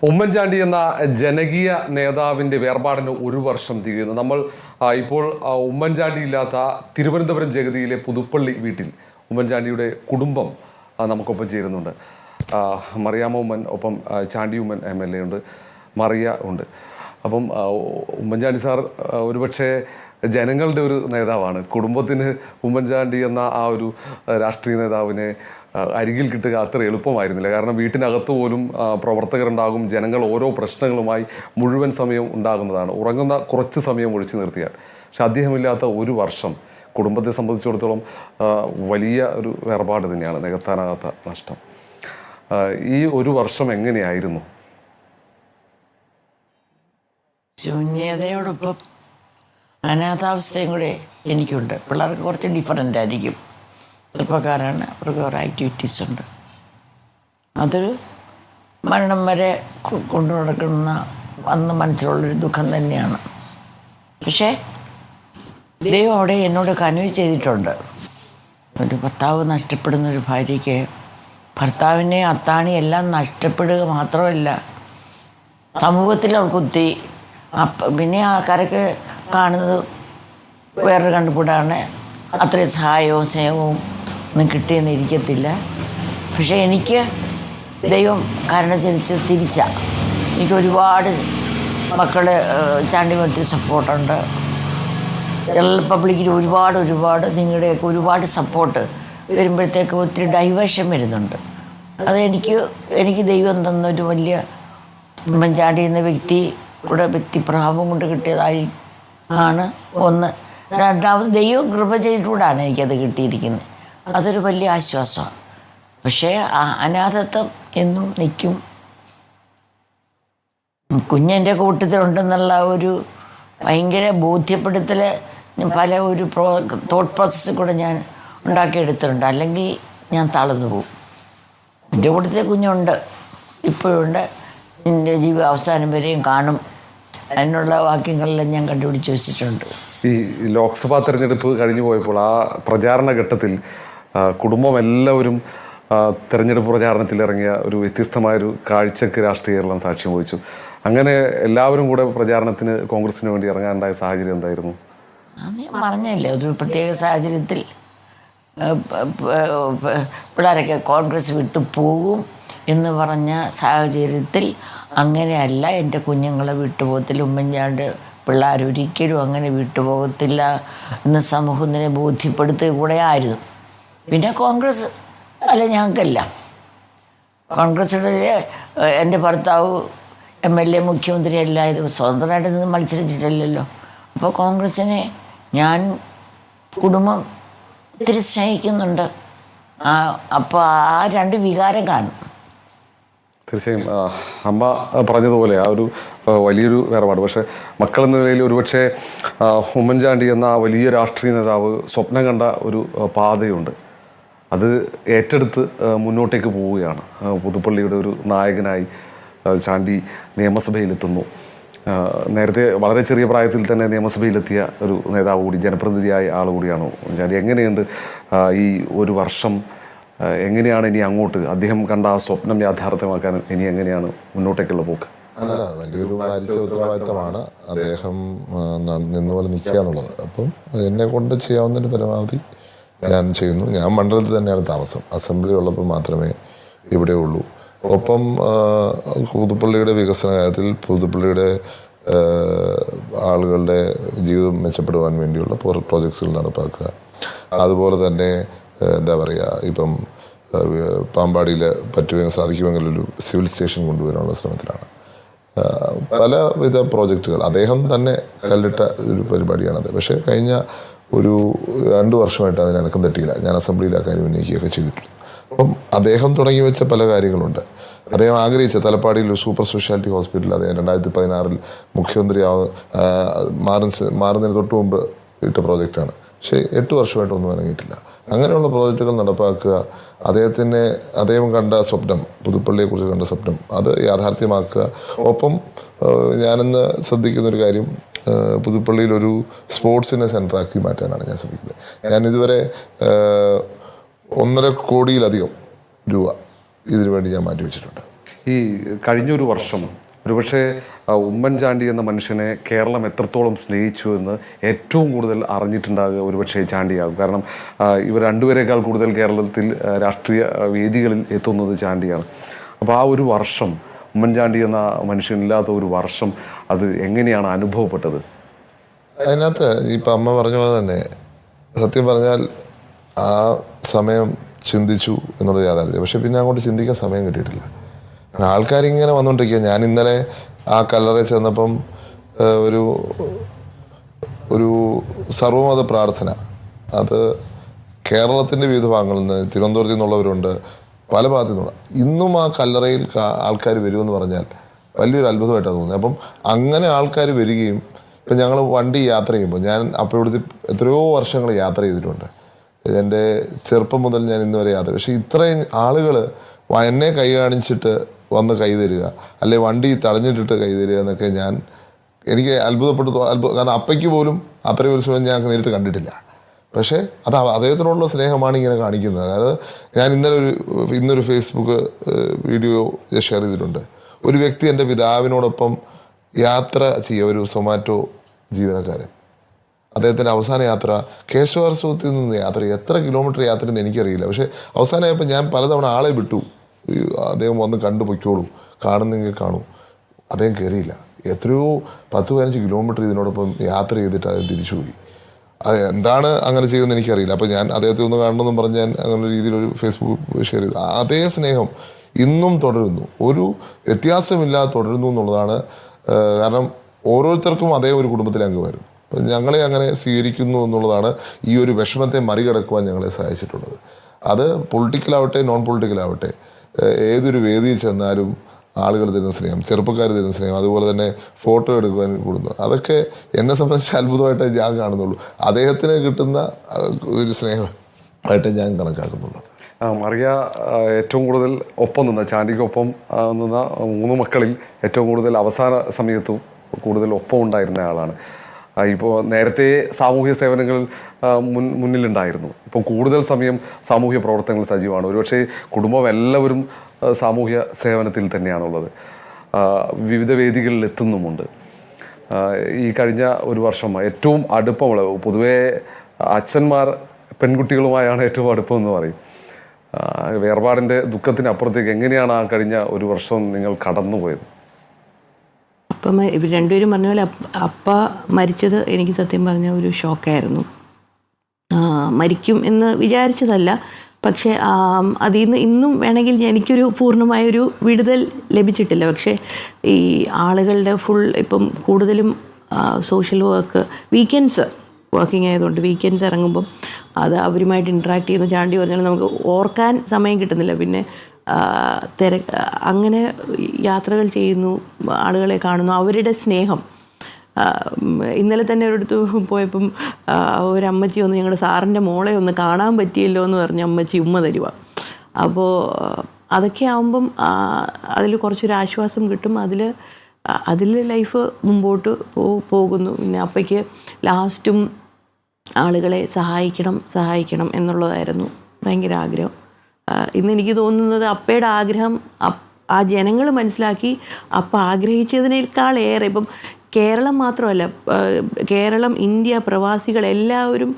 ഉമ്മൻചാണ്ടി എന്ന ജനകീയ നേതാവിൻ്റെ വേർപാടിന് ഒരു വർഷം തികയുന്നു. നമ്മൾ ഇപ്പോൾ ഉമ്മൻചാണ്ടി ഇല്ലാത്ത തിരുവനന്തപുരം ജഗതിയിലെ പുതുപ്പള്ളി വീട്ടിൽ ഉമ്മൻചാണ്ടിയുടെ കുടുംബം നമുക്കൊപ്പം ചേരുന്നുണ്ട്. മറിയാമ്മ ഉമ്മൻ, ഒപ്പം ചാണ്ടി ഉമ്മൻ MLA ഉണ്ട്, മറിയ ഉണ്ട്. അപ്പം ഉമ്മൻചാണ്ടി സാർ ഒരുപക്ഷെ ജനങ്ങളുടെ ഒരു നേതാവാണ്. കുടുംബത്തിന് ഉമ്മൻചാണ്ടി എന്ന ആ ഒരു രാഷ്ട്രീയ നേതാവിനെ അരികിൽ കിട്ടുക അത്ര എളുപ്പമായിരുന്നില്ല. കാരണം വീട്ടിനകത്ത് പോലും പ്രവർത്തകരുണ്ടാകും, ജനങ്ങൾ ഓരോ പ്രശ്നങ്ങളുമായി മുഴുവൻ സമയം ഉണ്ടാകുന്നതാണ്, ഉറങ്ങുന്ന കുറച്ച് സമയം ഒഴിച്ചു നിർത്തിയാൽ. പക്ഷെ അദ്ദേഹമില്ലാത്ത ഒരു വർഷം കുടുംബത്തെ സംബന്ധിച്ചിടത്തോളം വലിയ ഒരു വേർപാട് തന്നെയാണ്, നികത്താനാകാത്ത നഷ്ടം. ഈ ഒരു വർഷം എങ്ങനെയായിരുന്നു? ശൂന്യതയോടൊപ്പം അനാഥാവസ്ഥയും കൂടെ എനിക്കുണ്ട്. പിള്ളേർക്ക് കുറച്ച് ഡിഫറൻ്റ് ആയിരിക്കും, ചെറുപ്പക്കാരാണ്, അവർക്ക് കുറേ ആക്ടിവിറ്റീസ് ഉണ്ട്. അതൊരു മരണം വരെ കൊണ്ടു നടക്കുന്ന അന്ന് മനസ്സിലുള്ളൊരു ദുഃഖം തന്നെയാണ്. പക്ഷേ ദൈവം അവിടെ എന്നോട് കനുവ ചെയ്തിട്ടുണ്ട്. ഒരു ഭർത്താവ് നഷ്ടപ്പെടുന്നൊരു ഭാര്യയ്ക്ക് ഭർത്താവിനെ അത്താണി എല്ലാം നഷ്ടപ്പെടുക മാത്രമല്ല, സമൂഹത്തിൽ അവർക്ക് ഒത്തിരി പിന്നെ ആൾക്കാരൊക്കെ കാണുന്നത് വേറൊരു കണ്ടുപിടാണ്. അത്രയും സഹായവും സ്നേഹവും ഒന്നും കിട്ടിയെന്ന് ഇരിക്കത്തില്ല. പക്ഷേ എനിക്ക് ദൈവം കരുണ ചരിച്ച് തിരിച്ചാണ്. എനിക്ക് ഒരുപാട് മക്കൾ ചാണ്ടിമത്തിൽ സപ്പോർട്ടുണ്ട്, പബ്ലിക്കിൽ ഒരുപാട് നിങ്ങളുടെയൊക്കെ ഒരുപാട് സപ്പോർട്ട് വരുമ്പോഴത്തേക്ക് ഒത്തിരി ഡൈവേഷൻ വരുന്നുണ്ട്. അത് എനിക്ക് ദൈവം തന്നൊരു വലിയ ഉമ്മൻചാണ്ടി എന്ന വ്യക്തിപ്രഭാവം കൊണ്ട് കിട്ടിയതായി ആണ് ഒന്ന്. രണ്ടാമത് ദൈവം കൃപ ചെയ്തിട്ടുകൂടാണ് എനിക്കത് കിട്ടിയിരിക്കുന്നത്. അതൊരു വലിയ ആശ്വാസമാണ്. പക്ഷേ അനാഥത്വം എന്നും നിൽക്കും. കുഞ്ഞെൻ്റെ കൂട്ടത്തിലുണ്ടെന്നുള്ള ഒരു ഭയങ്കര ബോധ്യപ്പെടുത്തൽ പല ഒരു തോട്ട് പ്രോസസ്സിൽ കൂടെ ഞാൻ ഉണ്ടാക്കിയെടുത്തിട്ടുണ്ട്. അല്ലെങ്കിൽ ഞാൻ തളർന്നു പോകും. എൻ്റെ കൂട്ടത്തിൽ കുഞ്ഞുണ്ട്, ഇപ്പോഴുണ്ട്, എൻ്റെ ജീവിത അവസാനം വരെയും കാണും. അതിനുള്ള വാക്യങ്ങളെല്ലാം ഞാൻ കണ്ടുപിടിച്ച് വെച്ചിട്ടുണ്ട്. ഈ ലോക്സഭാ തെരഞ്ഞെടുപ്പ് കഴിഞ്ഞു പോയപ്പോൾ ആ പ്രചാരണ ഘട്ടത്തിൽ കുടുംബം എല്ലാവരും തെരഞ്ഞെടുപ്പ് പ്രചാരണത്തിൽ ഇറങ്ങിയ ഒരു വ്യത്യസ്തമായൊരു കാഴ്ചക്ക് രാഷ്ട്രീയ കേരളം സാക്ഷ്യം വഹിച്ചു. അങ്ങനെ എല്ലാവരും കൂടെ പ്രചാരണത്തിന് കോൺഗ്രസിന് വേണ്ടി ഇറങ്ങാനുണ്ടായ സാഹചര്യം എന്തായിരുന്നു? അത് ഞാൻ പറഞ്ഞല്ലേ, ഒരു പ്രത്യേക സാഹചര്യത്തിൽ പിള്ളേരൊക്കെ കോൺഗ്രസ് വിട്ടു പോകും എന്ന് പറഞ്ഞ സാഹചര്യത്തിൽ അങ്ങനെയല്ല, എൻ്റെ കുഞ്ഞുങ്ങളെ വിട്ടുപോകത്തില്ല, ഉമ്മൻചാണ്ടി പിള്ളേരൊരിക്കലും അങ്ങനെ വിട്ടുപോകത്തില്ല എന്ന് സമൂഹത്തിനെ ബോധ്യപ്പെടുത്തുക കൂടെ ആയിരുന്നു. പിന്നെ കോൺഗ്രസ് അല്ല, ഞങ്ങൾക്കല്ല. കോൺഗ്രസിലെ എൻ്റെ ഭർത്താവ് MLA, മുഖ്യമന്ത്രി എല്ലാം ഇത് സ്വതന്ത്രമായിട്ട് നിന്ന് മത്സരിച്ചിട്ടില്ലല്ലോ. അപ്പോൾ കോൺഗ്രസിനെ ഞാൻ കുടുംബം ഒത്തിരി സ്നേഹിക്കുന്നുണ്ട്. അപ്പോൾ ആ രണ്ട് വികാരം കാണും. തീർച്ചയായും അമ്മ പറഞ്ഞതുപോലെ ആ ഒരു വലിയൊരു വേർപാട്. പക്ഷേ മക്കളെന്ന നിലയിൽ ഒരുപക്ഷെ ഉമ്മൻചാണ്ടി എന്ന ആ വലിയ രാഷ്ട്രീയ നേതാവ് സ്വപ്നം കണ്ട ഒരു പാതയുണ്ട്. അത് ഏറ്റെടുത്ത് മുന്നോട്ടേക്ക് പോവുകയാണ്. പുതുപ്പള്ളിയുടെ ഒരു നായകനായി ചാണ്ടി നിയമസഭയിലെത്തുന്നു. നേരത്തെ വളരെ ചെറിയ പ്രായത്തിൽ തന്നെ നിയമസഭയിലെത്തിയ ഒരു നേതാവ് കൂടി, ജനപ്രതിനിധിയായ ആൾ കൂടിയാണ് ഉമ്മൻചാണ്ടി. എങ്ങനെയുണ്ട് ഈ ഒരു വർഷം? എങ്ങനെയാണ് ഇനി അങ്ങോട്ട് അദ്ദേഹം കണ്ട ആ സ്വപ്നം യാഥാർത്ഥ്യമാക്കാൻ ഇനി എങ്ങനെയാണ് മുന്നോട്ടേക്കുള്ള പോക്ക്? അല്ല, വലിയൊരു ഭാരിച്ച ഉത്തരവാദിത്തമാണ് അദ്ദേഹം നിന്നുപോലെ നിൽക്കുക എന്നുള്ളത്. അപ്പം എന്നെ കൊണ്ട് ചെയ്യാവുന്നതിന് പരമാവധി ഞാൻ ചെയ്യുന്നു. ഞാൻ മണ്ഡലത്തിൽ തന്നെയാണ് താമസം, അസംബ്ലി ഉള്ളപ്പോൾ മാത്രമേ ഇവിടെ ഉള്ളൂ. ഒപ്പം പുതുപ്പള്ളിയുടെ വികസന കാര്യത്തിൽ പുതുപ്പള്ളിയുടെ ആളുകളുടെ ജീവിതം മെച്ചപ്പെടുവാൻ വേണ്ടിയുള്ള പ്രോജക്ട്സുകൾ നടപ്പാക്കുക. അതുപോലെ തന്നെ എന്താ പറയുക, ഇപ്പം പാമ്പാടിയിൽ പറ്റുമെങ്കിൽ സാധിക്കുമെങ്കിലൊരു സിവിൽ സ്റ്റേഷൻ കൊണ്ടുവരാനുള്ള ശ്രമത്തിലാണ്. പലവിധ പ്രോജക്റ്റുകൾ അദ്ദേഹം തന്നെ കല്ലിട്ട ഒരു പരിപാടിയാണത്. പക്ഷേ കഴിഞ്ഞ ഒരു 2 വർഷമായിട്ട് അതിന് അനക്കം തട്ടിയില്ല. ഞാൻ അസംബ്ലിയിൽ ആ കാര്യം ഉന്നയിക്കുകയൊക്കെ ചെയ്തിട്ടുണ്ട്. അപ്പം അദ്ദേഹം തുടങ്ങി വെച്ച പല കാര്യങ്ങളുണ്ട്. അദ്ദേഹം ആഗ്രഹിച്ച തലപ്പാടിയിൽ ഒരു സൂപ്പർ സ്പെഷ്യാലിറ്റി ഹോസ്പിറ്റൽ അദ്ദേഹം 2016 മുഖ്യമന്ത്രി മാറുന്നതിന് തൊട്ട് മുമ്പ് ഇട്ട പ്രോജക്റ്റാണ്. പക്ഷേ 8 വർഷമായിട്ടൊന്നും അനങ്ങിയിട്ടില്ല. അങ്ങനെയുള്ള പ്രോജക്റ്റുകൾ നടപ്പാക്കുക, അദ്ദേഹം കണ്ട സ്വപ്നം, പുതുപ്പള്ളിയെക്കുറിച്ച് കണ്ട സ്വപ്നം, അത് യാഥാർത്ഥ്യമാക്കുക. ഒപ്പം ഞാനിന്ന് ശ്രദ്ധിക്കുന്നൊരു കാര്യം, പുതുപ്പള്ളിയിലൊരു സ്പോർട്സിനെ സെൻ്ററാക്കി മാറ്റാനാണ് ഞാൻ ശ്രമിക്കുന്നത്. ഞാനിതുവരെ 1.5 കോടിയിലധികം രൂപ ഇതിനു വേണ്ടി ഞാൻ മാറ്റിവെച്ചിട്ടുണ്ട്. ഈ കഴിഞ്ഞൊരു വർഷം ഒരുപക്ഷെ ഉമ്മൻചാണ്ടി എന്ന മനുഷ്യനെ കേരളം എത്രത്തോളം സ്നേഹിച്ചു എന്ന് ഏറ്റവും കൂടുതൽ അറിഞ്ഞിട്ടുണ്ടാകുക ഒരുപക്ഷെ ചാണ്ടിയാകും. കാരണം ഇവർ രണ്ടുപേരെക്കാൾ കൂടുതൽ കേരളത്തിൽ രാഷ്ട്രീയ വേദികളിൽ എത്തുന്നത് ചാണ്ടിയാണ്. അപ്പോൾ ആ ഒരു വർഷം, ഉമ്മൻചാണ്ടി എന്ന മനുഷ്യനില്ലാത്ത ഒരു വർഷം, അത് എങ്ങനെയാണ് അനുഭവപ്പെട്ടത്? അതിനകത്ത് ഇപ്പം അമ്മ പറഞ്ഞ പോലെ തന്നെ സത്യം പറഞ്ഞാൽ ആ സമയം ചിന്തിച്ചു എന്നുള്ളത് യാഥാർത്ഥ്യം. പക്ഷെ പിന്നെ അങ്ങോട്ട് ചിന്തിക്കാൻ സമയം കിട്ടിയിട്ടില്ല. ആൾക്കാരിങ്ങനെ വന്നുകൊണ്ടിരിക്കുക. ഞാൻ ഇന്നലെ ആ കല്ലറയിൽ ചെന്നപ്പം ഒരു ഒരു സർവമത പ്രാർത്ഥന, അത് കേരളത്തിൻ്റെ വിവിധ ഭാഗങ്ങളിൽ നിന്ന്, തിരുവനന്തപുരത്തു നിന്നുള്ളവരുണ്ട്, പല ഭാഗത്തു നിന്നുള്ള, ഇന്നും ആ കല്ലറയിൽ ആൾക്കാർ വരുമെന്ന് പറഞ്ഞാൽ വലിയൊരു അത്ഭുതമായിട്ടാണ് തോന്നുന്നത്. അപ്പം അങ്ങനെ ആൾക്കാർ വരികയും, ഇപ്പം ഞങ്ങൾ വണ്ടി യാത്ര ചെയ്യുമ്പോൾ, ഞാൻ അപ്പോൾ ഇവിടുത്തെ എത്രയോ വർഷങ്ങൾ യാത്ര ചെയ്തിട്ടുണ്ട്, എൻ്റെ ചെറുപ്പം മുതൽ ഞാൻ ഇന്ന് വരെ യാത്ര, പക്ഷേ ഇത്രയും ആളുകൾ എന്നെ കൈ കാണിച്ചിട്ട് വന്ന് കൈ തരിക, അല്ലെ വണ്ടി തടഞ്ഞിട്ടിട്ട് കൈ തരിക എന്നൊക്കെ എനിക്ക് അത്ഭുതപ്പെട്ടു. കാരണം അപ്പയ്ക്ക് പോലും അത്രയും ഒരു സ്നേഹം ഞാൻ നേരിട്ട് കണ്ടിട്ടില്ല. പക്ഷേ അത് അദ്ദേഹത്തിനോടുള്ള സ്നേഹമാണ് ഇങ്ങനെ കാണിക്കുന്നത്. അതായത് ഞാൻ ഇന്നൊരു ഫേസ്ബുക്ക് വീഡിയോ ഷെയർ ചെയ്തിട്ടുണ്ട്. ഒരു വ്യക്തി എൻ്റെ പിതാവിനോടൊപ്പം യാത്ര ചെയ്യുക, ഒരു സൊമാറ്റോ ജീവനക്കാരൻ, അദ്ദേഹത്തിൻ്റെ അവസാന യാത്ര കേശവാർസുഖത്തിൽ നിന്ന് യാത്ര ചെയ്യുക. എത്ര കിലോമീറ്റർ യാത്ര എന്ന് എനിക്കറിയില്ല. പക്ഷേ അവസാനമായപ്പോൾ ഞാൻ പലതവണ ആളെ വിട്ടു, അദ്ദേഹം വന്ന് കണ്ടുപോയിക്കോളൂ, കാണുന്നെങ്കിൽ കാണൂ. അദ്ദേഹം കയറിയില്ല. എത്രയോ 10-15 കിലോമീറ്റർ ഇതിനോടൊപ്പം യാത്ര ചെയ്തിട്ട് അദ്ദേഹം തിരിച്ചുപോയി. അത് എന്താണ് അങ്ങനെ ചെയ്തതെന്ന് എനിക്കറിയില്ല. അപ്പോൾ ഞാൻ അദ്ദേഹത്തെ ഒന്ന് കാണണമെന്നും പറഞ്ഞ് ഞാൻ അങ്ങനെ രീതിയിലൊരു ഫേസ്ബുക്ക് ഷെയർ ചെയ്തു. അതേ സ്നേഹം ഇന്നും തുടരുന്നു, ഒരു വ്യത്യാസമില്ലാതെ തുടരുന്നു എന്നുള്ളതാണ്. കാരണം ഓരോരുത്തർക്കും അതേ ഒരു കുടുംബത്തിലെ അംഗമായിരുന്നു. അപ്പം ഞങ്ങളെ അങ്ങനെ സ്വീകരിക്കുന്നു എന്നുള്ളതാണ് ഈ ഒരു വിഷമത്തെ മറികടക്കുവാൻ ഞങ്ങളെ സഹായിച്ചിട്ടുള്ളത്. അത് പൊളിറ്റിക്കലാവട്ടെ നോൺ പൊളിറ്റിക്കലാവട്ടെ, ഏതൊരു വേദിയിൽ ചെന്നാലും ആളുകൾ തരുന്ന സ്നേഹം, ചെറുപ്പക്കാർ തരുന്ന സ്നേഹം, അതുപോലെ തന്നെ ഫോട്ടോ എടുക്കുവാൻ കൂടുന്നു, അതൊക്കെ എന്നെ സംബന്ധിച്ച് അത്ഭുതമായിട്ടേ ഞാൻ കാണുന്നുള്ളൂ. അദ്ദേഹത്തിന് കിട്ടുന്ന ഒരു സ്നേഹമായിട്ടേ ഞാൻ കണക്കാക്കുന്നുള്ളൂ. മറിയ ഏറ്റവും കൂടുതൽ ഒപ്പം നിന്ന, ചാണ്ടിക്കൊപ്പം നിന്ന 3 മക്കളിൽ ഏറ്റവും കൂടുതൽ അവസാന സമയത്തും കൂടുതൽ ഒപ്പം ഉണ്ടായിരുന്ന ആളാണ്. ഇപ്പോൾ നേരത്തെ സാമൂഹ്യ സേവനങ്ങൾ മുന്നിലുണ്ടായിരുന്നു, ഇപ്പം കൂടുതൽ സമയം സാമൂഹ്യ പ്രവർത്തനങ്ങൾ സജീവമാണ്. ഒരുപക്ഷെ കുടുംബം എല്ലാവരും സാമൂഹ്യ സേവനത്തിൽ തന്നെയാണുള്ളത്, വിവിധ വേദികളിൽ എത്തുന്നുമുണ്ട്. ഈ കഴിഞ്ഞ ഒരു വർഷം ഏറ്റവും അടുപ്പമുള്ള, പൊതുവേ അച്ഛന്മാർ പെൺകുട്ടികളുമായാണ് ഏറ്റവും അടുപ്പം എന്ന് പറയും. വേർപാടിൻ്റെ ദുഃഖത്തിനപ്പുറത്തേക്ക് എങ്ങനെയാണ് ആ കഴിഞ്ഞ ഒരു വർഷം നിങ്ങൾ കടന്നുപോയത്? അപ്പം ഇവർ രണ്ടുപേരും പറഞ്ഞ പോലെ അപ്പ മരിച്ചത് എനിക്ക് സത്യം പറഞ്ഞ ഒരു ഷോക്കായിരുന്നു. മരിക്കും എന്ന് വിചാരിച്ചതല്ല, പക്ഷേ അതിൽ നിന്ന് ഇന്നും വേണമെങ്കിൽ എനിക്കൊരു പൂർണ്ണമായൊരു വിടുതൽ ലഭിച്ചിട്ടില്ല. പക്ഷേ ഈ ആളുകളുടെ ഇപ്പം കൂടുതലും സോഷ്യൽ വർക്ക്, വീക്കെൻഡ്സ് വർക്കിംഗ് ആയതുകൊണ്ട് വീക്കെൻഡ്സ് ഇറങ്ങുമ്പം അത് അവരുമായിട്ട് ഇൻട്രാക്ട് ചെയ്യുന്നു. ചാണ്ടി പറഞ്ഞാൽ നമുക്ക് ഓർക്കാൻ സമയം കിട്ടുന്നില്ല. പിന്നെ അങ്ങനെ യാത്രകൾ ചെയ്യുന്നു, ആളുകളെ കാണുന്നു, അവരുടെ സ്നേഹം. ഇന്നലെ തന്നെ ഒരിടത്ത് പോയപ്പം ഒരമ്മച്ചി ഒന്ന് ഞങ്ങളുടെ സാറിൻ്റെ മോളെ ഒന്ന് കാണാൻ പറ്റിയല്ലോ എന്ന് പറഞ്ഞ് അമ്മച്ചി ഉമ്മ തരുക. അപ്പോൾ അതൊക്കെ ആകുമ്പം അതിൽ കുറച്ചൊരു ആശ്വാസം കിട്ടും. അതിൽ ലൈഫ് മുമ്പോട്ട് പോകുന്നു. പിന്നെ അപ്പയ്ക്ക് ലാസ്റ്റും ആളുകളെ സഹായിക്കണം എന്നുള്ളതായിരുന്നു ഭയങ്കര ആഗ്രഹം. ഇന്ന് എനിക്ക് തോന്നുന്നത് അപ്പയുടെ ആഗ്രഹം ആ ജനങ്ങൾ മനസ്സിലാക്കി അപ്പ ആഗ്രഹിച്ചതിനേക്കാളേറെ, ഇപ്പം കേരളം മാത്രമല്ല, കേരളം, ഇന്ത്യ, പ്രവാസികൾ എല്ലാവരും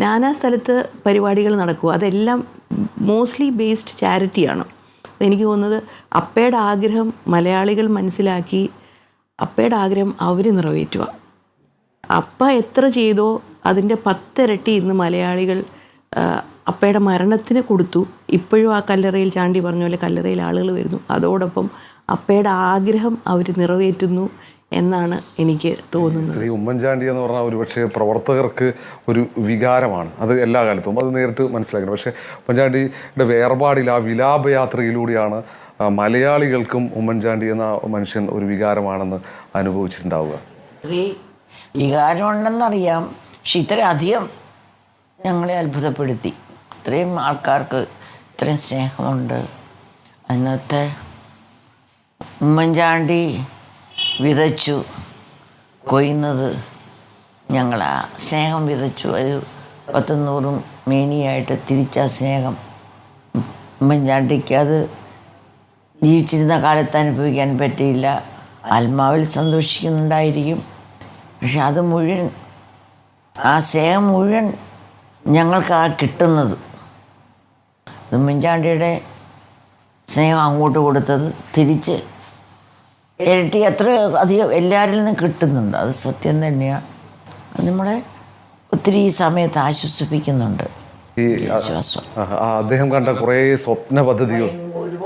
നാനാ സ്ഥലത്ത് പരിപാടികൾ നടക്കുക. അതെല്ലാം മോസ്റ്റ്ലി ബേസ്ഡ് ചാരിറ്റിയാണ്. എനിക്ക് തോന്നുന്നത് അപ്പയുടെ ആഗ്രഹം മലയാളികൾ മനസ്സിലാക്കി അപ്പയുടെ ആഗ്രഹം അവർ നിറവേറ്റുക. അപ്പ എത്ര ചെയ്തോ അതിൻ്റെ 10 ഇരട്ടി ഇന്ന് മലയാളികൾ അപ്പയുടെ മരണത്തിന് കൊടുത്തു. ഇപ്പോഴും ആ കല്ലറയിൽ, ചാണ്ടി പറഞ്ഞ പോലെ കല്ലറയിൽ ആളുകൾ വരുന്നു. അതോടൊപ്പം അപ്പയുടെ ആഗ്രഹം അവർ നിറവേറ്റുന്നു എന്നാണ് എനിക്ക് തോന്നുന്നത്. ശ്രീ ഉമ്മൻചാണ്ടി എന്ന് പറഞ്ഞാൽ ഒരുപക്ഷെ പ്രവർത്തകർക്ക് ഒരു വികാരമാണ്, അത് എല്ലാ കാലത്തും അത് നേരിട്ട് മനസ്സിലാക്കണം. പക്ഷേ ഉമ്മൻചാണ്ടിയുടെ വേർപാടിൽ ആ വിലാപയാത്രയിലൂടെയാണ് മലയാളികൾക്കും ഉമ്മൻചാണ്ടി എന്ന മനുഷ്യൻ ഒരു വികാരമാണെന്ന് അനുഭവിച്ചിട്ടുണ്ടാവുക. വികാരമുണ്ടെന്നറിയാം, പക്ഷെ ഇത്രയധികം ഞങ്ങളെ അത്ഭുതപ്പെടുത്തി. ഇത്രയും ആൾക്കാർക്ക് ഇത്രയും സ്നേഹമുണ്ട്. അതിനകത്ത് ഉമ്മൻചാണ്ടി വിതച്ചു കൊയ്യുന്നത് ഞങ്ങൾ ആ സ്നേഹം വിതച്ചു. ഒരു 100 മേനിയായിട്ട് തിരിച്ച സ്നേഹം ഉമ്മൻചാണ്ടിക്ക് അത് ജീവിച്ചിരുന്ന കാലത്ത് അനുഭവിക്കാൻ പറ്റിയില്ല. ആത്മാവിൽ സന്തോഷിക്കുന്നുണ്ടായിരിക്കും. പക്ഷെ അത് മുഴുവൻ, ആ സ്നേഹം മുഴുവൻ ഞങ്ങൾക്ക് കിട്ടുന്നത് ഉമ്മൻചാണ്ടിയുടെ സ്നേഹം അങ്ങോട്ട് കൊടുത്തത് തിരിച്ച് ഇരട്ടി എത്ര അധികം എല്ലാവരിൽ നിന്നും കിട്ടുന്നുണ്ട്. അത് സത്യം തന്നെയാണ്. അത് നമ്മളെ ഒത്തിരി ഈ സമയത്ത് ആശ്വസിപ്പിക്കുന്നുണ്ട്. ഈ വിശ്വാസം അദ്ദേഹം കണ്ട കുറേ സ്വപ്ന പദ്ധതികൾ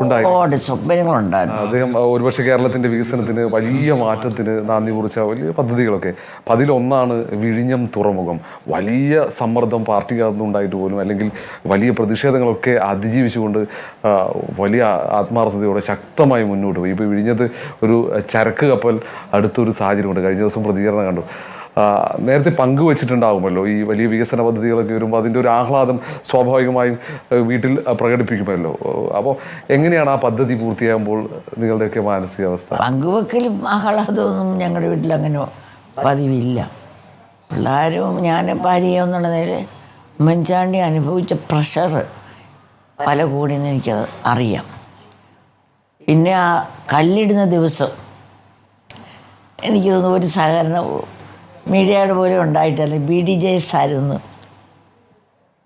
ഉണ്ടായി. ഒരുപാട് സ്വപ്നങ്ങളുണ്ടായിരുന്നു. അദ്ദേഹം ഒരുപക്ഷെ കേരളത്തിൻ്റെ വികസനത്തിന് വലിയ മാറ്റത്തിന് നാന്ദി കുറിച്ച വലിയ പദ്ധതികളൊക്കെ. അപ്പം അതിലൊന്നാണ് വിഴിഞ്ഞം തുറമുഖം. വലിയ സമ്മർദ്ദം പാർട്ടിക്കകത്തുനിന്നുണ്ടായിട്ട് പോലും, അല്ലെങ്കിൽ വലിയ പ്രതിഷേധങ്ങളൊക്കെ അതിജീവിച്ചുകൊണ്ട് വലിയ ആത്മാർത്ഥതയോടെ ശക്തമായി മുന്നോട്ട് പോയി. ഇപ്പോൾ വിഴിഞ്ഞത്ത് ഒരു ചരക്ക് കപ്പൽ അടുത്തൊരു സാഹചര്യമുണ്ട്. കഴിഞ്ഞ ദിവസം പ്രതികരണം കണ്ടു. നേരത്തെ പങ്കുവച്ചിട്ടുണ്ടാകുമല്ലോ ഈ വലിയ വികസന പദ്ധതികളൊക്കെ വരുമ്പോൾ അതിൻ്റെ ഒരു ആഹ്ലാദം സ്വാഭാവികമായും വീട്ടിൽ പ്രകടിപ്പിക്കുമല്ലോ. അപ്പോൾ എങ്ങനെയാണ് ആ പദ്ധതി പൂർത്തിയാകുമ്പോൾ നിങ്ങളുടെയൊക്കെ മാനസികാവസ്ഥ? പങ്കുവെക്കലും ആഹ്ലാദമൊന്നും ഞങ്ങളുടെ വീട്ടിൽ അങ്ങനെ പതിവില്ല. പിള്ളേരും ഞാൻ ഭാര്യ എന്നുള്ള നിലയിൽ ഉമ്മൻചാണ്ടി അനുഭവിച്ച പ്രഷർ പല കൂടിയെന്ന് എനിക്കത് അറിയാം. പിന്നെ ആ കല്ലിടുന്ന ദിവസം എനിക്ക് തോന്നുന്നു ഒരു സഹകരണം മീഡിയയുടെ പോലും ഉണ്ടായിട്ടല്ല. BDJS ആയിരുന്നു.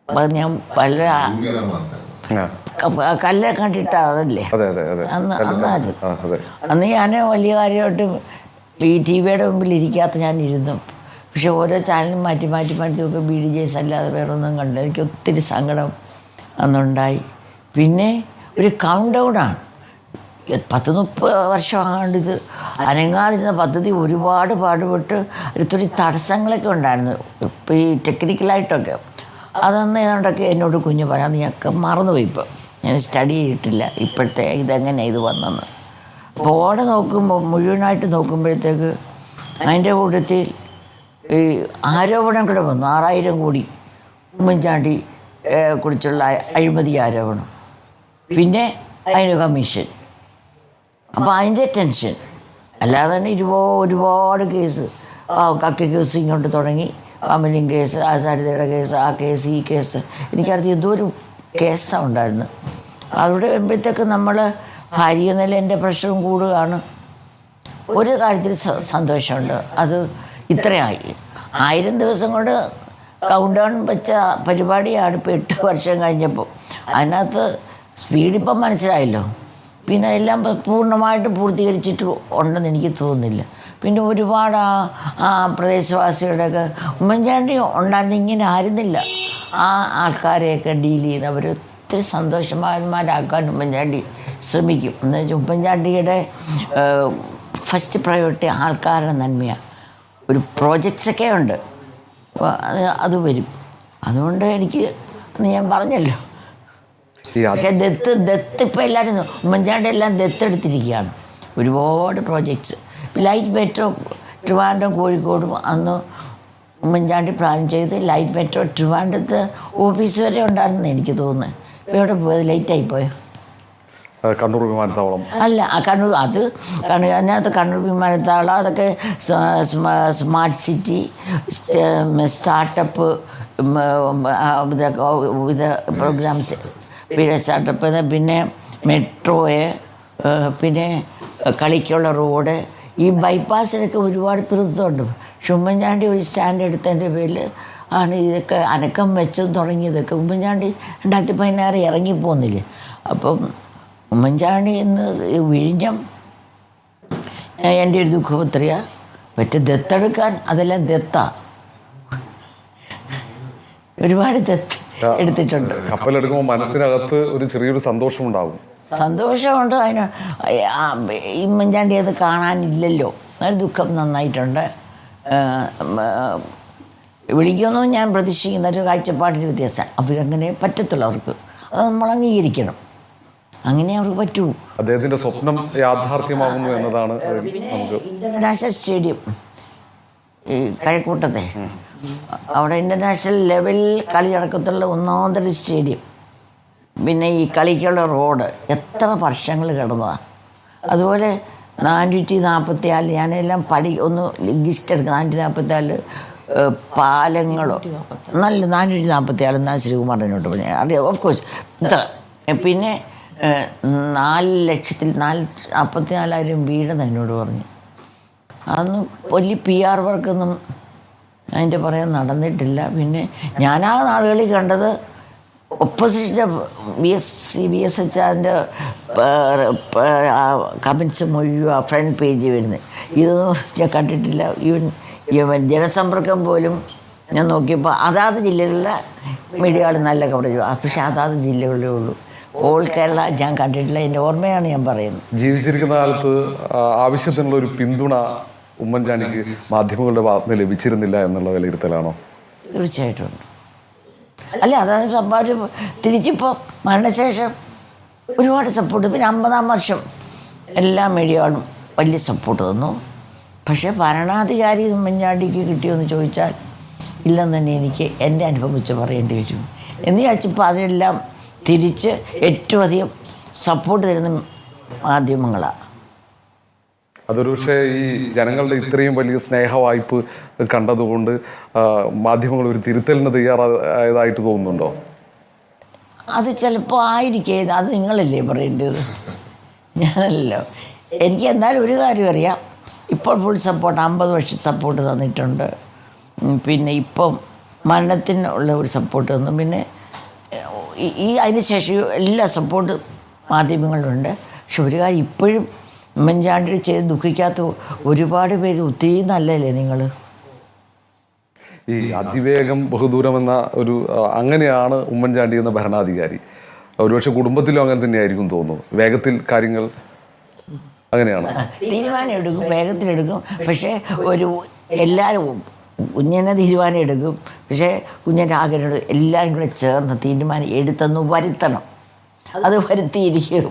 അപ്പം ഞാൻ പല കല്ല് കണ്ടിട്ട് അതല്ലേ അന്ന് ഞാൻ വലിയ കാര്യമായിട്ട് ഈ TV-യുടെ മുമ്പിൽ ഇരിക്കാത്ത ഞാൻ ഇരുന്നു. പക്ഷെ ഓരോ ചാനലും മാറ്റി നോക്കി BDJS അല്ലാതെ വേറെ ഒന്നും കണ്ടില്ല. എനിക്ക് ഒത്തിരി സങ്കടം അന്നുണ്ടായി. പിന്നെ ഒരു കൗണ്ട് ഡൗണാണ്. 10-30 വർഷം ആണ്ട് ഇത് അനങ്ങാതിരുന്ന പദ്ധതി ഒരുപാട് പാടുപെട്ട് ഒത്തിരി തടസ്സങ്ങളൊക്കെ ഉണ്ടായിരുന്നു. ഇപ്പോൾ ഈ ടെക്നിക്കലായിട്ടൊക്കെ അതൊന്നും ഏതാണ്ടൊക്കെ എന്നോട് കുഞ്ഞ് പറയാം. നീയൊക്കെ മറന്നുപോയി. ഇപ്പോൾ ഞാൻ സ്റ്റഡി ചെയ്തിട്ടില്ല ഇപ്പോഴത്തെ ഇതെങ്ങനെയാണ് ഇത് വന്നെന്ന്. അപ്പോൾ ഓടെ നോക്കുമ്പോൾ മുഴുവനായിട്ട് നോക്കുമ്പോഴത്തേക്ക് അതിൻ്റെ കൂട്ടത്തിൽ ഈ ആരോപണം കൂടെ വന്നു. 6000 കോടി ഉമ്മൻചാണ്ടി കുറിച്ചുള്ള അഴിമതി ആരോപണം. പിന്നെ അതിന് കമ്മീഷൻ. അപ്പോൾ അതിൻ്റെ ടെൻഷൻ. അല്ലാതെ തന്നെ ഒരുപാട് കേസ്, കക്ക കേസ് ഇങ്ങോട്ട് തുടങ്ങി, അമലിൻ കേസ്, സരിതയുടെ കേസ്, ആ കേസ്, ഈ കേസ്, എനിക്കറിയാം എന്തോ ഒരു കേസാണ് ഉണ്ടായിരുന്നു. അവിടെ വരുമ്പോഴത്തേക്ക് നമ്മൾ ഭാര്യ നില എൻ്റെ പ്രഷറും കൂടുകയാണ്. ഒരു കാര്യത്തിൽ സന്തോഷമുണ്ട്, അത് ഇത്രയായി. 1000 ദിവസം കൊണ്ട് കൗണ്ട് ഡൗൺ വെച്ച പരിപാടിയാണ് ഇപ്പോൾ 8 വർഷം കഴിഞ്ഞപ്പോൾ. അതിനകത്ത് സ്പീഡിപ്പം മനസ്സിലായല്ലോ. പിന്നെ എല്ലാം പൂർണ്ണമായിട്ട് പൂർത്തീകരിച്ചിട്ട് ഉണ്ടെന്ന് എനിക്ക് തോന്നുന്നില്ല. പിന്നെ ഒരുപാട് ആ പ്രദേശവാസികളുടെയൊക്കെ ഉമ്മൻചാണ്ടി ഉണ്ടായിരുന്ന ഇങ്ങനെ ആയിരുന്നില്ല. ആ ആൾക്കാരെയൊക്കെ ഡീൽ ചെയ്ത് അവർ ഒത്തിരി സന്തോഷവാന്മാരാക്കാൻ ഉമ്മൻചാണ്ടി ശ്രമിക്കും. എന്ന് വെച്ചാൽ ഉമ്മൻചാണ്ടിയുടെ ഫസ്റ്റ് പ്രയോറിറ്റി ആൾക്കാരുടെ നന്മയാണ്. ഒരു പ്രോജക്ട്സൊക്കെ ഉണ്ട്, അത് വരും. അതുകൊണ്ട് എനിക്ക് ഞാൻ പറഞ്ഞല്ലോ. പക്ഷെ ദത്ത് ഇപ്പോൾ എല്ലാവരും ഉമ്മൻചാണ്ടി എല്ലാം ദത്തെടുത്തിരിക്കുകയാണ്. ഒരുപാട് പ്രോജക്ട്സ്. ലൈറ്റ് മെട്രോ ട്രിവാൻഡ്രം കോഴിക്കോടും അന്ന് ഉമ്മൻചാണ്ടി പ്ലാൻ ചെയ്ത് ലൈറ്റ് മെട്രോ ട്രിവാൻഡ്രത്ത് ഓഫീസ് വരെ ഉണ്ടായിരുന്നു എനിക്ക് തോന്നുന്നത്. ഇപ്പോൾ എവിടെ പോയത്? ലേറ്റായിപ്പോയോ? കണ്ണൂർ വിമാനത്താവളം അല്ല, അതിനകത്ത് കണ്ണൂർ വിമാനത്താവളം, അതൊക്കെ സ്മാർട്ട് സിറ്റി, സ്റ്റാർട്ടപ്പ് പ്രോഗ്രാംസ്, പിന്നെ സ്റ്റാർട്ടപ്പ്, പിന്നെ മെട്രോയെ, പിന്നെ കളിക്കുള്ള റോഡ്, ഈ ബൈപ്പാസിനൊക്കെ ഒരുപാട് പിറുത്തമുണ്ട്. പക്ഷെ ഉമ്മൻചാണ്ടി ഒരു സ്റ്റാൻഡ് എടുത്തതിൻ്റെ പേരിൽ ആണ് ഇതൊക്കെ അനക്കം വെച്ചതും തുടങ്ങിയതൊക്കെ. ഉമ്മൻചാണ്ടി 2016 ഇറങ്ങിപ്പോന്നില്ലേ. അപ്പം ഉമ്മൻചാണ്ടി എന്ന് വിഴിഞ്ഞം എൻ്റെ ഒരു ദുഃഖപത്രിക. മറ്റേ ദത്തെടുക്കാൻ അതെല്ലാം ഒരുപാട് ദത്ത് എടുത്തിട്ടുണ്ട്. കപ്പലെടുക്കുമ്പോൾ മനസ്സിനകത്ത് ഒരു ചെറിയൊരു സന്തോഷമുണ്ടാകും. സന്തോഷമുണ്ട്. അതിന് ഉമ്മൻചാണ്ടി അത് കാണാനില്ലല്ലോ, അതിന് ദുഃഖം നന്നായിട്ടുണ്ട്. വിളിക്കുമെന്നും ഞാൻ പ്രതീക്ഷിക്കുന്ന ഒരു കാഴ്ചപ്പാടിന് വ്യത്യാസം. അവരങ്ങനെ പറ്റത്തുള്ളൂ, അവർക്ക് അത് നമ്മൾ അംഗീകരിക്കണം. അങ്ങനെ അവർക്ക് പറ്റൂ. അദ്ദേഹത്തിൻ്റെ സ്വപ്നം യാഥാർത്ഥ്യമാകുന്നു എന്നതാണ് നമുക്ക്. ഇന്റർനാഷണൽ സ്റ്റേഡിയം ഈ കഴക്കൂട്ടത്തെ, അവിടെ ഇൻ്റർനാഷണൽ ലെവലിൽ കളി നടക്കത്തുള്ള ഒന്നാന്തര സ്റ്റേഡിയം. പിന്നെ ഈ കളിക്കുള്ള റോഡ് എത്ര വർഷങ്ങൾ കിടന്നതാണ്. അതുപോലെ 444 ഞാനെല്ലാം ഒന്ന് ലിസ്റ്റ് എടുക്കുക. 444 പാലങ്ങളോ നല്ല 444 എന്നാ ശ്രീകുമാറിനോട്ട് പറഞ്ഞു. അറിയാം, ഓഫ് കോഴ്സ് ഇത്ര. പിന്നെ 4,44,000 വീടെന്ന് എന്നോട് പറഞ്ഞു. അതൊന്നും വലിയ PR വർക്കൊന്നും അതിൻ്റെ പറയാൻ നടന്നിട്ടില്ല. പിന്നെ ഞാനാ നാളുകളിൽ കണ്ടത് ഒപ്പോസിഷൻ്റെ VS അതിൻ്റെ കമൻസ് മുഴുവൻ ഫ്രണ്ട് പേജ് വരുന്നത്. ഇതൊന്നും ഞാൻ കണ്ടിട്ടില്ല. ഈവൻ ജനസമ്പർക്കം പോലും ഞാൻ നോക്കിയപ്പോൾ അതാത് ജില്ലകളിലെ മീഡിയകൾ നല്ല കവറേജ്, പക്ഷേ അതാത് ജില്ലകളിലേ ഉള്ളൂ. ഓൾ കേരള ഞാൻ കണ്ടിട്ടില്ല. എൻ്റെ ഓർമ്മയാണ് ഞാൻ പറയുന്നത്. ജീവിച്ചിരിക്കുന്ന കാലത്ത് ആവശ്യത്തിനുള്ള ഒരു പിന്തുണ ഉമ്മൻചാണ്ടിക്ക് മാധ്യമങ്ങളുടെ ഭാഗത്ത് നിന്ന് ലഭിച്ചിരുന്നില്ല എന്നുള്ള വിലയിരുത്തലാണോ? തീർച്ചയായിട്ടും ഉണ്ട്. അല്ല, അതാണ് സംഭവം. തിരിച്ചിപ്പോൾ മരണശേഷം ഒരുപാട് സപ്പോർട്ട്. പിന്നെ 50-ാം വർഷം എല്ലാ മീഡിയകളും വലിയ സപ്പോർട്ട് തന്നു. പക്ഷേ ഭരണാധികാരി ഉമ്മൻചാണ്ടിക്ക് കിട്ടിയോയെന്ന് ചോദിച്ചാൽ ഇല്ലെന്ന് തന്നെ എനിക്ക് എൻ്റെ അനുഭവം വെച്ച് പറയേണ്ടി വരും. എന്ന് ചോദിച്ചപ്പോൾ അതിനെല്ലാം തിരിച്ച് ഏറ്റവും അധികം സപ്പോർട്ട് തരുന്ന മാധ്യമങ്ങളാണ്. അതൊരു പക്ഷേ ഈ ജനങ്ങളുടെ ഇത്രയും വലിയ സ്നേഹവായ്പ കണ്ടതുകൊണ്ട് മാധ്യമങ്ങൾ ഒരു തിരുത്തലിന് തയ്യാറായതായിട്ട് തോന്നുന്നുണ്ടോ? അത് ചിലപ്പോൾ ആയിരിക്കേ. അത് നിങ്ങളല്ലേ പറയേണ്ടത്, ഞാനല്ലോ. എനിക്ക് എന്തായാലും ഒരു കാര്യം അറിയാം, ഇപ്പോൾ ഫുൾ സപ്പോർട്ട് 50 വർഷം സപ്പോർട്ട് തന്നിട്ടുണ്ട്. പിന്നെ ഇപ്പം മരണത്തിനുള്ള ഒരു സപ്പോർട്ട് തന്നു. പിന്നെ അതിന് ശേഷം എല്ലാ സപ്പോർട്ട് മാധ്യമങ്ങളുണ്ട്. പക്ഷെ ഒരു കാര്യം, ഇപ്പോഴും ഉമ്മൻചാണ്ടി ചെയ്ത് ദുഃഖിക്കാത്ത ഒരുപാട് പേര് ഒത്തിരി നല്ലല്ലേ നിങ്ങൾ. ഈ അതിവേഗം ബഹുദൂരം എന്ന ഒരു അങ്ങനെയാണ് ഉമ്മൻചാണ്ടി എന്ന ഭരണാധികാരി. ഒരുപക്ഷെ കുടുംബത്തിലും അങ്ങനെ തന്നെയായിരിക്കും തോന്നുന്നു. വേഗത്തിൽ കാര്യങ്ങൾ അങ്ങനെയാണ്, തീരുമാനം എടുക്കും, വേഗത്തിലെടുക്കും. പക്ഷേ എല്ലാവരും കുഞ്ഞിനെ തീരുമാനം എടുക്കും. പക്ഷേ കുഞ്ഞിൻ്റെ ആഗ്രഹം എല്ലാവരും കൂടെ ചേർന്ന് തീരുമാനം എടുത്തെന്ന് വരുത്തണം. അത് വരുത്തിയിരിക്കും.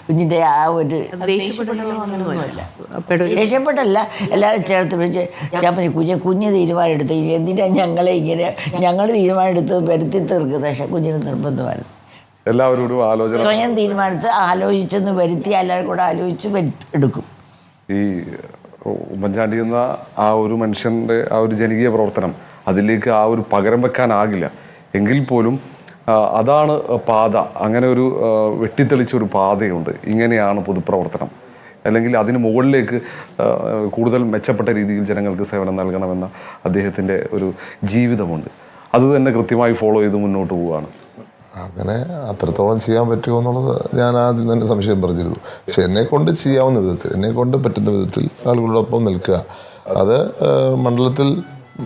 കുഞ്ഞിൻ്റെ ആ ഒരു ദേഷ്യപ്പെട്ടല്ല, എല്ലാവരും ചേർത്ത് വിളിച്ച് ഞാൻ പറഞ്ഞു, കുഞ്ഞ് തീരുമാനം എടുത്തു, എന്തിനാണ് ഞങ്ങളെ ഇങ്ങനെ ഞങ്ങൾ തീരുമാനം എടുത്ത് വരുത്തി തീർക്കുന്നത്. പക്ഷേ കുഞ്ഞിന് നിർബന്ധമായിരുന്നു. എല്ലാവരോടും ആലോചന, സ്വയം തീരുമാനത്ത് ആലോചിച്ചെന്ന് വരുത്തി എല്ലാവരും കൂടെ ആലോചിച്ച് എടുക്കും. ഈ ഉമ്മൻചാണ്ടി എന്ന ആ ഒരു മനുഷ്യൻ്റെ ആ ഒരു ജനകീയ പ്രവർത്തനം, അതിലേക്ക് ആ ഒരു പകരം വെക്കാനാകില്ല. എങ്കിൽ പോലും അതാണ് പാത. അങ്ങനെ ഒരു വെട്ടിത്തെളിച്ചൊരു പാതയുണ്ട്. ഇങ്ങനെയാണ് പൊതുപ്രവർത്തനം, അല്ലെങ്കിൽ അതിന് മുകളിലേക്ക് കൂടുതൽ മെച്ചപ്പെട്ട രീതിയിൽ ജനങ്ങൾക്ക് സേവനം നൽകണമെന്ന അദ്ദേഹത്തിൻ്റെ ഒരു ജീവിതമുണ്ട്. അത് തന്നെ കൃത്യമായി ഫോളോ ചെയ്ത് മുന്നോട്ട് പോവുകയാണ്. അങ്ങനെ അത്രത്തോളം ചെയ്യാൻ പറ്റുമോ എന്നുള്ളത് ഞാൻ ആദ്യം തന്നെ സംശയം പറഞ്ഞിരുന്നു. പക്ഷെ എന്നെക്കൊണ്ട് ചെയ്യാവുന്ന വിധത്തിൽ, എന്നെക്കൊണ്ട് പറ്റുന്ന വിധത്തിൽ ആളുകളോടൊപ്പം നിൽക്കുക. അത് മണ്ഡലത്തിൽ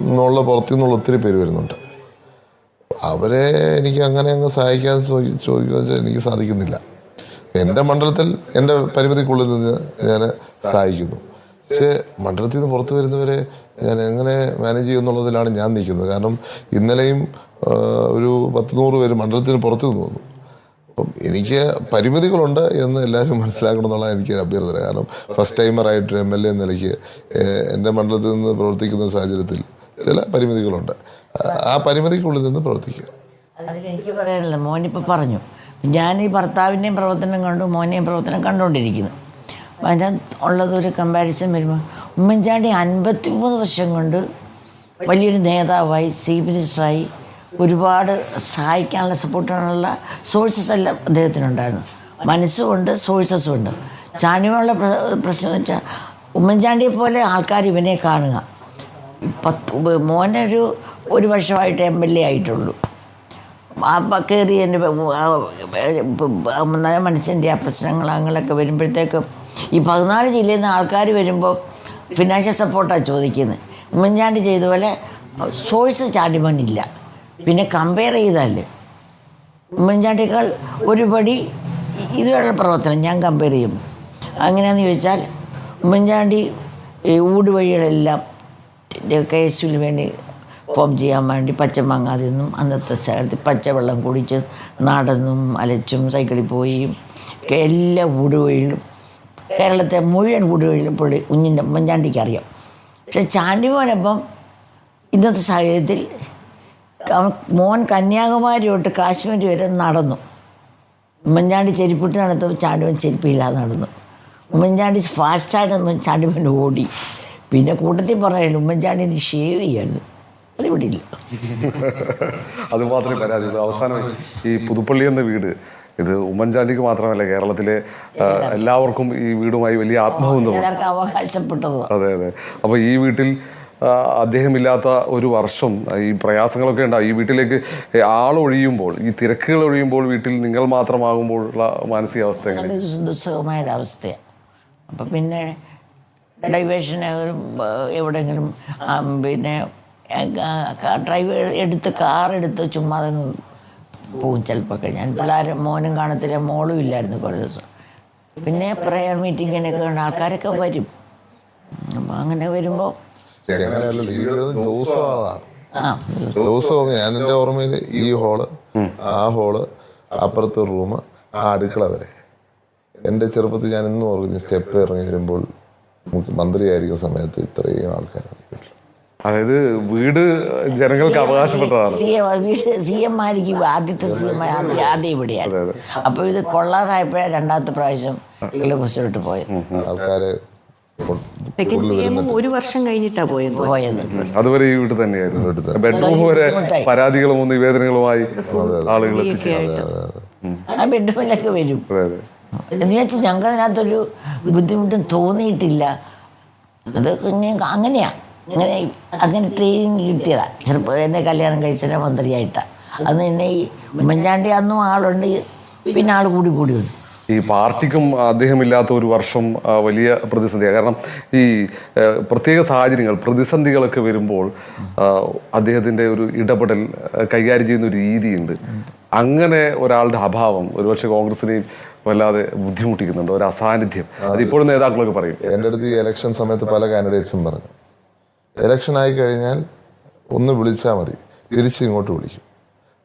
നിന്നുള്ള പുറത്തു നിന്നുള്ള ഒത്തിരി പേര് വരുന്നുണ്ട്. അവരെ എനിക്ക് അങ്ങനെ അങ്ങ് സഹായിക്കാൻ ചോദിക്കുക എനിക്ക് സാധിക്കുന്നില്ല. എൻ്റെ മണ്ഡലത്തിൽ എൻ്റെ പരിമിതിക്കുള്ളിൽ നിന്ന് ഞാൻ സഹായിക്കുന്നു. പക്ഷേ മണ്ഡലത്തിൽ നിന്ന് പുറത്ത് വരുന്നവരെ ഞാൻ എങ്ങനെ മാനേജ് ചെയ്യുമെന്നുള്ളതിലാണ് ഞാൻ നിൽക്കുന്നത്. കാരണം ഇന്നലെയും ഒരു 10-100 പേര് മണ്ഡലത്തിന് പുറത്തു നിന്ന് വന്നു. അപ്പം എനിക്ക് പരിമിതികളുണ്ട് എന്ന് എല്ലാവരും മനസ്സിലാക്കണം എന്നുള്ളതാണ് എനിക്ക് അഭ്യർത്ഥന. കാരണം ഫസ്റ്റ് ടൈമറായിട്ട് MLA നിലയ്ക്ക് എൻ്റെ മണ്ഡലത്തിൽ നിന്ന് പ്രവർത്തിക്കുന്ന സാഹചര്യത്തിൽ ചില പരിമിതികളുണ്ട്. ആ പരിമിതിക്കുള്ളിൽ നിന്ന് പ്രവർത്തിക്കുക. അതിലെനിക്ക് പറയാനില്ല. മോനിപ്പോൾ പറഞ്ഞു, ഞാൻ ഈ ഭർത്താവിൻ്റെയും പ്രവർത്തനം കണ്ടു, മോനെയും പ്രവർത്തനം കണ്ടുകൊണ്ടിരിക്കുന്നു. അപ്പം അതിനകത്ത് ഉള്ളതൊരു കമ്പാരിസൺ വരുമ്പോൾ ഉമ്മൻചാണ്ടി 53 വർഷം കൊണ്ട് വലിയൊരു നേതാവായി, ചീഫ് മിനിസ്റ്ററായി, ഒരുപാട് സഹായിക്കാനുള്ള സപ്പോർട്ടിനുള്ള സോഴ്സസ് എല്ലാം അദ്ദേഹത്തിനുണ്ടായിരുന്നു. മനസ്സുകൊണ്ട് സോഴ്സസും ഉണ്ട്. ചാണ്ടിയുള്ള പ്രശ്നം എന്ന് വെച്ചാൽ ഉമ്മൻചാണ്ടിയെ പോലെ ആൾക്കാർ ഇവനെ കാണുക. മോനൊരു 1 വർഷമായിട്ട് MLA ആയിട്ടുള്ളൂ. ആ കയറി എൻ്റെ മനസ്സിൻ്റെ ആ പ്രശ്നങ്ങൾ അങ്ങനെയൊക്കെ വരുമ്പോഴത്തേക്കും ഈ 14 ജില്ലയിൽ നിന്ന് ആൾക്കാർ വരുമ്പോൾ ഫിനാൻഷ്യൽ സപ്പോർട്ടാണ് ചോദിക്കുന്നത്. ഉമ്മൻചാണ്ടി ചെയ്ത പോലെ സോഴ്സ് ചാണ്ടിമോനില്ല. പിന്നെ കമ്പയർ ചെയ്താൽ ഉമ്മൻചാണ്ടിയേക്കാൾ ഒരുപടി ഇതുവരെയുള്ള പ്രവർത്തനം ഞാൻ കമ്പയർ ചെയ്യും. അങ്ങനെയാണെന്ന് ചോദിച്ചാൽ ഉമ്മൻചാണ്ടി ഊടുവഴികളെല്ലാം KSUവിന് വേണ്ടി ഫോം ചെയ്യാൻ വേണ്ടി പച്ചമാങ്ങാതെ നിന്നും അന്നത്തെ സ്ഥലത്ത് പച്ചവെള്ളം കുടിച്ച് നടന്നും അലച്ചും സൈക്കിളിൽ പോയി എല്ലാ ഊടുവഴിയിലും കേരളത്തെ മുഴുവൻ ഊടുവഴിയിലും ഉമ്മൻചാണ്ടിക്ക് അറിയാം. പക്ഷെ ചാണ്ടിമോനപ്പം ഇന്നത്തെ സാഹചര്യത്തിൽ മോൻ കന്യാകുമാരി തൊട്ട് കാശ്മീർ വരെ നടന്നു. ഉമ്മൻചാണ്ടി ചെരുപ്പിട്ട് നടത്തുമ്പോൾ ചാണ്ടിമോൻ ചെരുപ്പില്ലാതെ നടന്നു. ഉമ്മൻചാണ്ടി ഫാസ്റ്റായിട്ട് ചാണ്ടിമോൻ ഓടി. പിന്നെ കൂട്ടത്തിൽ പറഞ്ഞാലും ഉമ്മൻചാണ്ടി ഷേവ് ചെയ്യായിരുന്നു. അതിവിടെ ഇല്ല. അത് മാത്രമേ പരാതി. അവസാനം ഈ പുതുപ്പള്ളി എന്ന വീട് ഇത് ഉമ്മൻചാണ്ടിക്ക് മാത്രമല്ല കേരളത്തിലെ എല്ലാവർക്കും ഈ വീടുമായി വലിയ ആത്മബന്ധമാണ്. എല്ലാവർക്കും അവകാശപ്പെട്ടതുമാണ്. അതെ അതെ. അപ്പോൾ ഈ വീട്ടിൽ അദ്ദേഹമില്ലാത്ത ഒരു വർഷം ഈ പ്രയാസങ്ങളൊക്കെ ഉണ്ടാവും. ഈ വീട്ടിലേക്ക് ആളൊഴിയുമ്പോൾ, ഈ തിരക്കുകൾ ഒഴിയുമ്പോൾ വീട്ടിൽ നിങ്ങൾ മാത്രമാകുമ്പോഴുള്ള മാനസികാവസ്ഥ എങ്ങനെ? വളരെ ദുസ്സഹമായൊരവസ്ഥയാണ്. അപ്പം പിന്നെ ഡൈവേഷന് എവിടെയെങ്കിലും പിന്നെ ഡ്രൈവർ കാറെടുത്ത് ചുമ്മാതെ പോവും ചിലപ്പോൾ. ഞാൻ പിള്ളേരെ മോനും കാണത്തില്ല, മോളും ഇല്ലായിരുന്നു കുറേ ദിവസം. പിന്നെ പ്രെയർ മീറ്റിങ്ങിനൊക്കെ ഉണ്ട്, ആൾക്കാരൊക്കെ വരും. അപ്പം അങ്ങനെ വരുമ്പോൾ അങ്ങനെയല്ലല്ലോ, ഈ ദിവസവും ഞാൻ എൻ്റെ ഓർമ്മയിൽ ഈ ഹോള്, ആ ഹോള്, അപ്പുറത്തെ റൂം, ആ അടുക്കള വരെ. എൻ്റെ ചെറുപ്പത്തിൽ ഞാൻ ഇന്നും ഓർക്കുന്നു, സ്റ്റെപ്പ് ഇറങ്ങി വരുമ്പോൾ മന്ത്രിയായിരിക്കുന്ന സമയത്ത് ഇത്രയും ആൾക്കാരാണ് വീട്ടിൽ. അതായത് വീട് ജനങ്ങൾക്ക് അവകാശപ്പെട്ടതാണ്. CM ആയിരിക്കും ആദ്യത്തെ CM ആദ്യം ഇവിടെയാണ്. അപ്പോൾ ഇത് കൊള്ളാതായപ്പോഴാണ് രണ്ടാമത്തെ പ്രാവശ്യം കുറിച്ചിട്ട് പോയത്. ആൾക്കാരെ സെക്കൻഡ് PM ഒരു വർഷം കഴിഞ്ഞിട്ടാണ് പോയത്. അതുവരെ ഈ വീട്ടിൽ തന്നെയായിരുന്നു. ബെഡ്റൂം വരെ പരാതികളും നിവേദനങ്ങളുമായി ആളുകൾ ആ ബെഡ്റൂമിലൊക്കെ വരും. എന്ന് വെച്ചാൽ ഞങ്ങൾക്ക് അതിനകത്തൊരു ബുദ്ധിമുട്ടും തോന്നിയിട്ടില്ല. അത് അങ്ങനെയാ, അങ്ങനെ ട്രെയിനിങ് കിട്ടിയതാ. ചെറുപ്പം എന്നെ കല്യാണം കഴിച്ചാൽ മന്ത്രിയായിട്ടാണ്. അന്ന് എന്നെ ഈ ഉമ്മൻചാണ്ടി അന്നും ആളുണ്ട്, പിന്നെ ആൾ കൂടി വന്നു. ഈ പാർട്ടിക്കും അദ്ദേഹമില്ലാത്ത ഒരു വർഷം വലിയ പ്രതിസന്ധിയാണ്. കാരണം ഈ പ്രത്യേക സാഹചര്യങ്ങൾ, പ്രതിസന്ധികളൊക്കെ വരുമ്പോൾ അദ്ദേഹത്തിൻ്റെ ഒരു ഇടപെടൽ കൈകാര്യം ചെയ്യുന്ന ഒരു രീതിയുണ്ട്. അങ്ങനെ ഒരാളുടെ അഭാവം ഒരുപക്ഷെ കോൺഗ്രസിനെയും വല്ലാതെ ബുദ്ധിമുട്ടിക്കുന്നുണ്ട്, ഒരു അസാന്നിധ്യം. അതിപ്പോഴും നേതാക്കളൊക്കെ പറയും. എൻ്റെ അടുത്ത് ഈ ഇലക്ഷൻ സമയത്ത് പല കാൻഡിഡേറ്റ്സും പറഞ്ഞു, ഇലക്ഷൻ ആയി കഴിഞ്ഞാൽ ഒന്ന് വിളിച്ചാൽ മതി, തിരിച്ച് ഇങ്ങോട്ട് വിളിക്കും,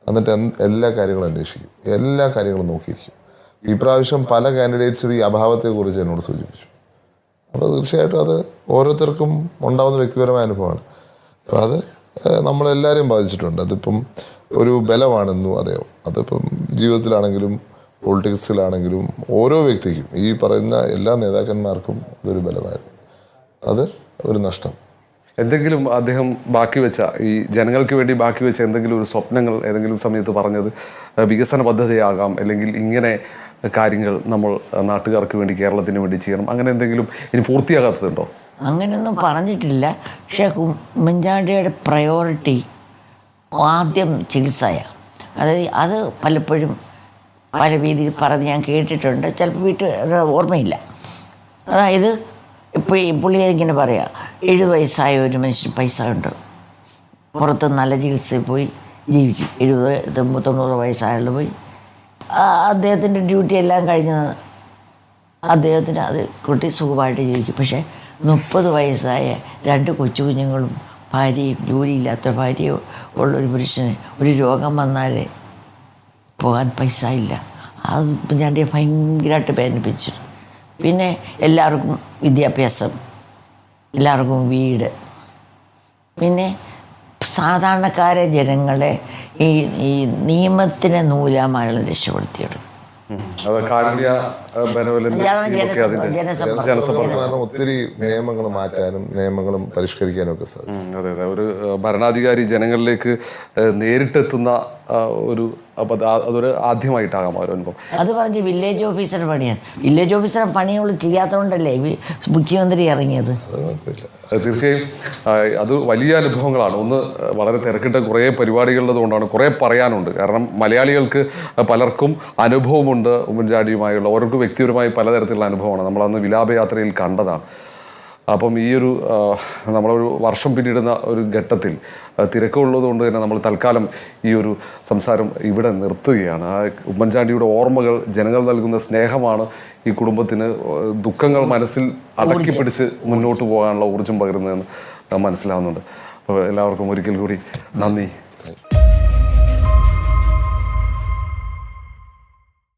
എന്നിട്ട് എല്ലാ കാര്യങ്ങളും അന്വേഷിക്കും, എല്ലാ കാര്യങ്ങളും നോക്കിയിരിക്കും. ഈ പ്രാവശ്യം പല കാൻഡിഡേറ്റ്സും ഈ അഭാവത്തെക്കുറിച്ച് എന്നോട് സൂചിപ്പിച്ചു. അപ്പോൾ തീർച്ചയായിട്ടും അത് ഓരോരുത്തർക്കും ഉണ്ടാകുന്ന വ്യക്തിപരമായ അനുഭവമാണ്. അപ്പോൾ അത് നമ്മളെല്ലാവരെയും ബാധിച്ചിട്ടുണ്ട്. അതിപ്പം ഒരു ബലമാണെന്നും അദ്ദേഹം, അതിപ്പം ജീവിതത്തിലാണെങ്കിലും പൊളിറ്റിക്സിലാണെങ്കിലും ഓരോ വ്യക്തിക്കും, ഈ പറയുന്ന എല്ലാ നേതാക്കന്മാർക്കും അതൊരു ബലമായിരുന്നു. അത് ഒരു നഷ്ടം. എന്തെങ്കിലും അദ്ദേഹം ബാക്കി വെച്ച, ഈ ജനങ്ങൾക്ക് വേണ്ടി ബാക്കി വെച്ച എന്തെങ്കിലും ഒരു സ്വപ്നങ്ങൾ ഏതെങ്കിലും സമയത്ത് പറഞ്ഞത് വികസന പദ്ധതിയാകാം, അല്ലെങ്കിൽ ഇങ്ങനെ കാര്യങ്ങൾ നമ്മൾ നാട്ടുകാർക്ക് വേണ്ടി കേരളത്തിന് വേണ്ടി ചെയ്യണം, അങ്ങനെ എന്തെങ്കിലും ഇനി പൂർത്തിയാകാത്തതുണ്ടോ? അങ്ങനെയൊന്നും പറഞ്ഞിട്ടില്ല. പക്ഷേ ഉമ്മൻചാണ്ടിയുടെ പ്രയോറിറ്റി ആദ്യം ചികിത്സയാണ്. അത് പലപ്പോഴും പല രീതിയിൽ പറഞ്ഞ് ഞാൻ കേട്ടിട്ടുണ്ട്. ചിലപ്പോൾ വീട്ടിൽ ഓർമ്മയില്ല. അതായത് ഇപ്പോൾ പുള്ളിയെ ഇങ്ങനെ പറയാം, 7 വയസ്സായ ഒരു മനുഷ്യൻ പൈസ ഉണ്ട്, പുറത്ത് നല്ല ചികിത്സയിൽ പോയി ജീവിക്കും. 70-90 വയസ്സായാലും പോയി അദ്ദേഹത്തിൻ്റെ ഡ്യൂട്ടി എല്ലാം കഴിഞ്ഞ് അദ്ദേഹത്തിന് അത് കുട്ടി സുഖമായിട്ട് ജീവിക്കും. പക്ഷേ 30 വയസ്സായ 2 കൊച്ചു കുഞ്ഞുങ്ങളും ഭാര്യയും, ജോലിയില്ലാത്ത ഭാര്യയോ ഉള്ളൊരു പുരുഷന് ഒരു രോഗം വന്നാൽ പോകാൻ പൈസ ഇല്ല. അത് ഞാൻ ഭയങ്കരമായിട്ട് വേദനിപ്പിച്ചു. പിന്നെ എല്ലാവർക്കും വിദ്യാഭ്യാസം, എല്ലാവർക്കും വീട്, പിന്നെ സാധാരണക്കാരെ ജനങ്ങളെ ഈ നിയമത്തിനെ നൂലാമാല രക്ഷപ്പെടുത്തിയെടുക്കും. ഒത്തിരി നിയമങ്ങൾ മാറ്റാനും നിയമങ്ങളും പരിഷ്കരിക്കാനും ഒക്കെ സാധിക്കും. അതെ അതെ. ഒരു ഭരണാധികാരി ജനങ്ങളിലേക്ക് നേരിട്ടെത്തുന്ന അതൊരു ആദ്യമായിട്ടാകാം ഒരു അനുഭവം. അത് പറഞ്ഞ് വില്ലേജ് ഓഫീസർ പണിയാണ്. വില്ലേജ് ഓഫീസർ പണികൾ ചെയ്യാത്തതുകൊണ്ടല്ലേ മുഖ്യമന്ത്രി ഇറങ്ങിയത്. തീർച്ചയായും അത് വലിയ അനുഭവങ്ങളാണ്. ഒന്ന്, വളരെ തിരക്കിട്ട കുറേ പരിപാടികളുള്ളത് കൊണ്ടാണ്, കുറേ പറയാനുണ്ട്. കാരണം മലയാളികൾക്ക് പലർക്കും അനുഭവമുണ്ട് ഉമ്മൻചാണ്ടിയുമായുള്ള, ഓരോരുത്തർക്കും വ്യക്തിപരമായി പലതരത്തിലുള്ള അനുഭവമാണ്. നമ്മളന്ന് വിലാപയാത്രയിൽ കണ്ടതാണ്. അപ്പം ഈ ഒരു നമ്മളൊരു വർഷം പിന്നിടുന്ന ഒരു ഘട്ടത്തിൽ തിരക്കുള്ളത് കൊണ്ട് തന്നെ നമ്മൾ തൽക്കാലം ഈ ഒരു സംസാരം ഇവിടെ നിർത്തുകയാണ്. ആ ഉമ്മൻചാണ്ടിയുടെ ഓർമ്മകൾ, ജനങ്ങൾ നൽകുന്ന സ്നേഹമാണ് ഈ കുടുംബത്തിന് ദുഃഖങ്ങൾ മനസ്സിൽ അടക്കി പിടിച്ച് മുന്നോട്ട് പോകാനുള്ള ഊർജ്ജം പകരുന്നതെന്ന് മനസ്സിലാവുന്നുണ്ട്. അപ്പോൾ എല്ലാവർക്കും ഒരിക്കൽ കൂടി നന്ദി.